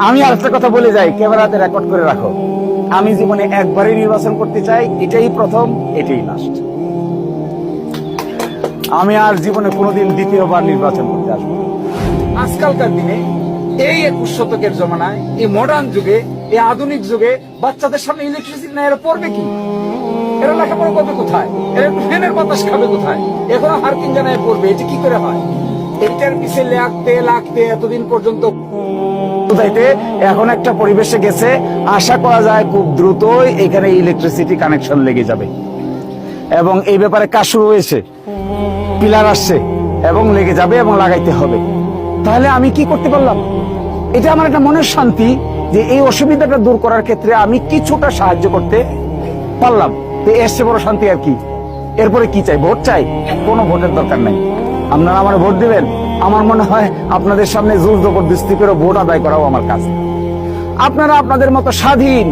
আমি আরেকটা কথা বলে যাই, ক্যামেরাতে রেকর্ড করে রাখো। আমি জীবনে একবারই নির্বাচন করতে চাই, এটাই প্রথম, এটাই লাস্ট। আমি আর জীবনে কোনোদিন দ্বিতীয়বার নির্বাচন করতে আসবো না। আজকালকার দিনে এই 21 শতকের জমানায়, এই মডার্ন যুগে, এই আধুনিক যুগে বাচ্চাদের সামনে ইলেকট্রিসিটি না, এরা পড়বে কি? এরা লেখাপড়া করবে কোথায়? এরা ফ্যানের বাতাস খাবে কোথায়? এখনো হারকিন জানায় পড়বে, এটি কি করে হয়? এটার পিছে লাগতে এতদিন পর্যন্ত এখন একটা পরিবেশে গেছে, আশা করা যায় খুব দ্রুতই এখানে ইলেকট্রিসিটি কানেকশন লেগে যাবে। এবং এই ব্যাপারে কাজ শুরু হয়েছে, পিলার আসছে এবং লেগে যাবে এবং লাগাইতে হবে। তাহলে আমি কি করতে পারলাম? এটা আমার একটা মনের শান্তি যে এই অসুবিধাটা দূর করার ক্ষেত্রে আমি কিছুটা সাহায্য করতে পারলাম। এর চেয়ে বড় শান্তি আর কি? এরপরে কি চাই? ভোট চাই? কোনো ভোটের দরকার নাই। আপনারা আমার ভোট দিবেন, আমার মনে হয় আপনাদের সামনে জোর জবরদস্তি করে ভোট আদায় করাও আমার কাজ। আপনারা আপনাদের মতো স্বাধীন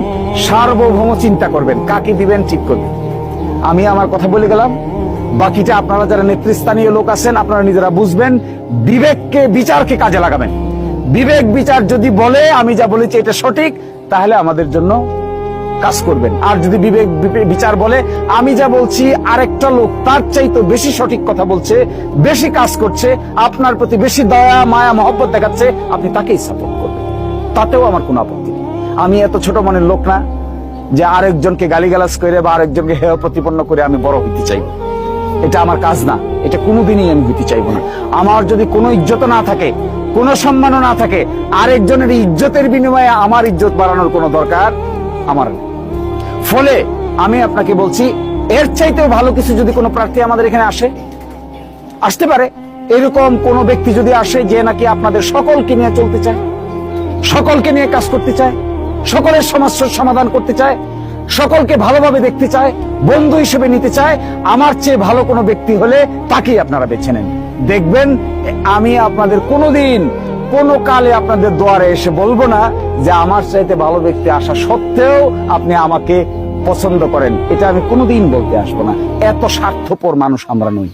সার্বভৌম চিন্তা করবেন, কাকে দিবেন ঠিক করবেন। আমি আমার কথা বলে গেলাম, বাকিটা আপনারা যারা নেতৃস্থানীয় লোক আছেন আপনারা নিজেরা বুঝবেন। বিবেককে, বিচারকে কাজে লাগাবেন। বিবেক বিচার যদি বলে আমি যা বলেছি এটা সঠিক, তাহলে আমাদের জন্য কাজ করবেন। আর যদি বিবেক বিচার বলে আমি যা বলছি আরেকটা লোক তার চাইতে বেশি সঠিক কথা বলছে, বেশি কাজ করছে, আপনার প্রতি বেশি দয়া মায়া মহব্বত দেখাচ্ছে, আপনি তাকেই সাপোর্ট করবেন। তাতেও আমার কোনো আপত্তি নেই। আমি এত ছোট মনের লোক না যে আরেকজনকে গালিগালাজ করে বা আরেকজনকে হেয় প্রতিপন্ন করে আমি বড় হইতে চাইব। এটা আমার কাজ না, এটা কোনোদিনই আমি হইতে চাইব না। আমার যদি কোনো ইজ্জত না থাকে, কোনো সম্মানও না থাকে, আরেকজনের ইজ্জতের বিনিময়ে আমার ইজ্জত বাড়ানোর কোনো দরকার আমার নেই। ফলে আমি আপনাকে বলছি, এর চাইতেও ভালো কিছু যদি কোনো প্রার্থী আমাদের এখানে আসতে পারে, এরকম কোন ব্যক্তি যদি আসে যে নাকি আপনাদের সকলকে নিয়ে চলতে চায়, সকলকে নিয়ে কাজ করতে চায়, সকলের সমস্যার সমাধান করতে চায়, সকলকে ভালোভাবে দেখতে চায়, বন্ধু হিসেবে নিতে চায়, আমার চেয়ে ভালো কোনো ব্যক্তি হলে তাকেই আপনারা বেছে নেন। দেখবেন আমি আপনাদের কোনোদিন কোনো কালে আপনাদের দুয়ারে এসে বলবো না যে আমার চাইতে ভালো ব্যক্তি আসা সত্ত্বেও আপনি আমাকে পছন্দ করেন। এটা আমি কোনোদিন বলতে আসবো না। এত স্বার্থপর মানুষ আমরা নই।